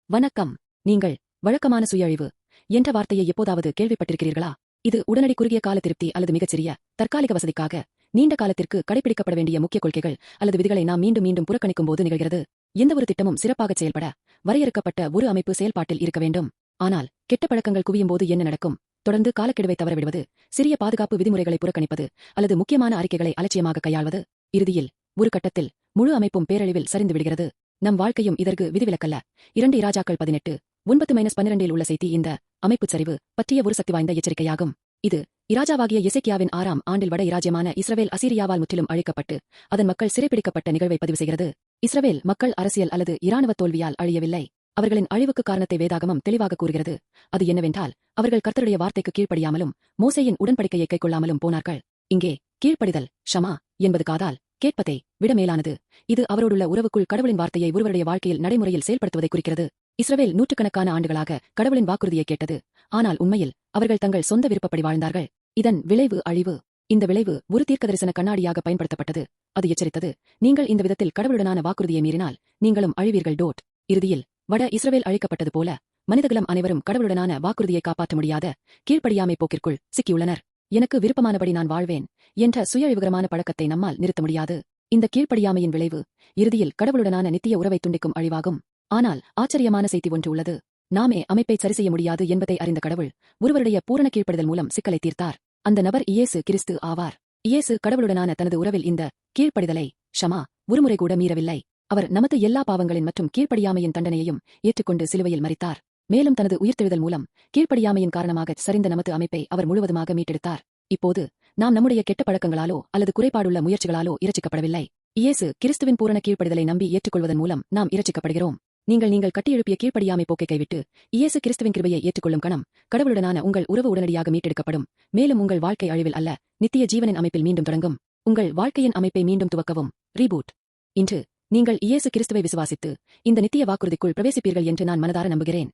வணக்கம். நீங்கள் வழக்கமான சுயஅழிவு என்ற வார்த்தையை எப்போதாவது கேள்விப்பட்டிருக்கிறீர்களா? இது உடனடி குறுகிய கால திருப்தி அல்லது மிகச்சிறிய தற்காலிக வசதிக்காக நீண்ட காலத்திற்கு கடைபிடிக்கப்பட வேண்டிய முக்கிய கொள்கைகள் அல்லது விதிகளை நாம் மீண்டும் மீண்டும் புறக்கணிக்கும் போது நிகழ்கிறது. எந்தவொரு திட்டமும் சிறப்பாக செயல்பட வரையறுக்கப்பட்ட ஒரு அமைப்பு செயல்பாட்டில் இருக்க வேண்டும். ஆனால் கெட்ட பழக்கங்கள் குவியும் போது என்ன நடக்கும்? தொடர்ந்து காலக்கெடுவை தவறவிடுவது, சிறிய பாதுகாப்பு விதிமுறைகளை புறக்கணிப்பது அல்லது முக்கியமான அறிக்கைகளை அலட்சியமாக கையாள்வது. இறுதியில் ஒரு கட்டத்தில் முழு அமைப்பும் பேரழிவில் சரிந்து விடுகிறது. நம் வாழ்க்கையும் இதற்கு விதிவிலக்கல்ல. 2 இராஜாக்கள் 18:9-12 உள்ள செய்தி இந்த அமைப்புச் சரிவு பற்றிய ஒரு சக்தி வாய்ந்த எச்சரிக்கையாகும். இது இராஜாவாகிய எசேக்கியாவின் 6ஆம் ஆண்டில் வட இராஜ்யமான இஸ்ரவேல் அசீரியாவால் முற்றிலும் அழிக்கப்பட்டு அதன் மக்கள் சிறைப்பிடிக்கப்பட்ட நிகழ்வை பதிவு செய்கிறது. இஸ்ரவேல் மக்கள் அரசியல் அல்லது இராணுவ தோல்வியால் அழியவில்லை. அவர்களின் அழிவுக்கு காரணத்தை வேதாகமம் தெளிவாக கூறுகிறது. அது என்னவென்றால், அவர்கள் கர்த்தருடைய வார்த்தைக்கு கீழ்ப்படியாமலும் மோசேயின் உடன்படிக்கையை கைக்கொள்ளாமலும் போனார்கள். இங்கே கீழ்ப்படிதல் ஷமா என்பது காதால் கேட்பதை விட மேலானது. இது அவரோடுள்ள உறவுக்குள் கடவுளின் வார்த்தையை ஒருவருடைய வாழ்க்கையில் நடைமுறையில் செயல்படுத்துவதை குறிக்கிறது. இஸ்ரவேல் நூற்றுக்கணக்கான ஆண்டுகளாக கடவுளின் வாக்குறுதியை கேட்டது. ஆனால் உண்மையில் அவர்கள் தங்கள் சொந்த விருப்பப்படி வாழ்ந்தார்கள். இதன் விளைவு அழிவு. இந்த விளைவு ஒரு தீர்க்கதரிசன கண்ணாடியாக பயன்படுத்தப்பட்டது. அது எச்சரித்தது, நீங்கள் இந்த விதத்தில் கடவுளுடனான வாக்குறுதியை மீறினால் நீங்களும் அழிவீர்கள். இறுதியில் வட இஸ்ரவேல் அழிக்கப்பட்டது போல மனிதகுலம் அனைவரும் கடவுளுடனான வாக்குறுதியை காப்பாற்ற முடியாத கீழ்ப்படியாமை போக்கிற்குள் சிக்கியுள்ளனர். எனக்கு விருப்பமானபடி நான் வாழ்வேன் என்ற சுயஅழிவுகரமான பழக்கத்தை நம்மால் நிறுத்த முடியாது. இந்த கீழ்ப்படியாமையின் விளைவு இறுதியில் கடவுளுடனான நித்திய உறவை துண்டிக்கும் அழிவாகும். ஆனால் ஆச்சரியமான செய்தி ஒன்று உள்ளது. நாமே அமைப்பை சரிசெய்ய முடியாது என்பதை அறிந்த கடவுள் ஒருவருடைய பூரண கீழ்ப்படிதல் மூலம் சிக்கலை தீர்த்தார். அந்த நபர் இயேசு கிறிஸ்து ஆவார். இயேசு கடவுளுடனான தனது உறவில் இந்த கீழ்ப்படிதலை ஷமா ஒருமுறை கூட மீறவில்லை. அவர் நமது எல்லா பாவங்களின் மற்றும் கீழ்ப்படியாமையின் தண்டனையையும் ஏற்றுக்கொண்டு சிலுவையில் மரித்தார். மேலும் தனது உயிர்த்தெழுதல் மூலம் கீழ்ப்படியாமையின் காரணமாக சரிந்த நமது அமைப்பை அவர் முழுவதுமாக மீட்டெடுத்தார். இப்போது நாம் நம்முடைய கெட்ட பழக்கங்களாலோ அல்லது குறைபாடுள்ள முயற்சிகளாலோ இரட்சிக்கப்படவில்லை. இயேசு கிறிஸ்துவின் பூரண கீழ்ப்படிதலை நம்பி ஏற்றுக்கொள்வதன் மூலம் நாம் இரட்சிக்கப்படுகிறோம். நீங்கள் கட்டியெழுப்பிய கீழ்ப்படியாமை போக்கை கைவிட்டு இயேசு கிறிஸ்துவின் கிருபையை ஏற்றுக்கொள்ளும் கணம் கடவுளுடனான உங்கள் உறவு உடனடியாக மீட்டெடுக்கப்படும். மேலும் உங்கள் வாழ்க்கை அழிவில் அல்ல, நித்திய ஜீவனின் அமைப்பில் மீண்டும் தொடங்கும். உங்கள் வாழ்க்கையின் அமைப்பை மீண்டும் துவக்கவும். ரீபூட். இன்று நீங்கள் இயேசு கிறிஸ்துவை விசுவாசித்து இந்த நித்திய வாக்குறுதிக்குள் பிரவேசிப்பீர்கள் என்று நான் மனதார நம்புகிறேன்.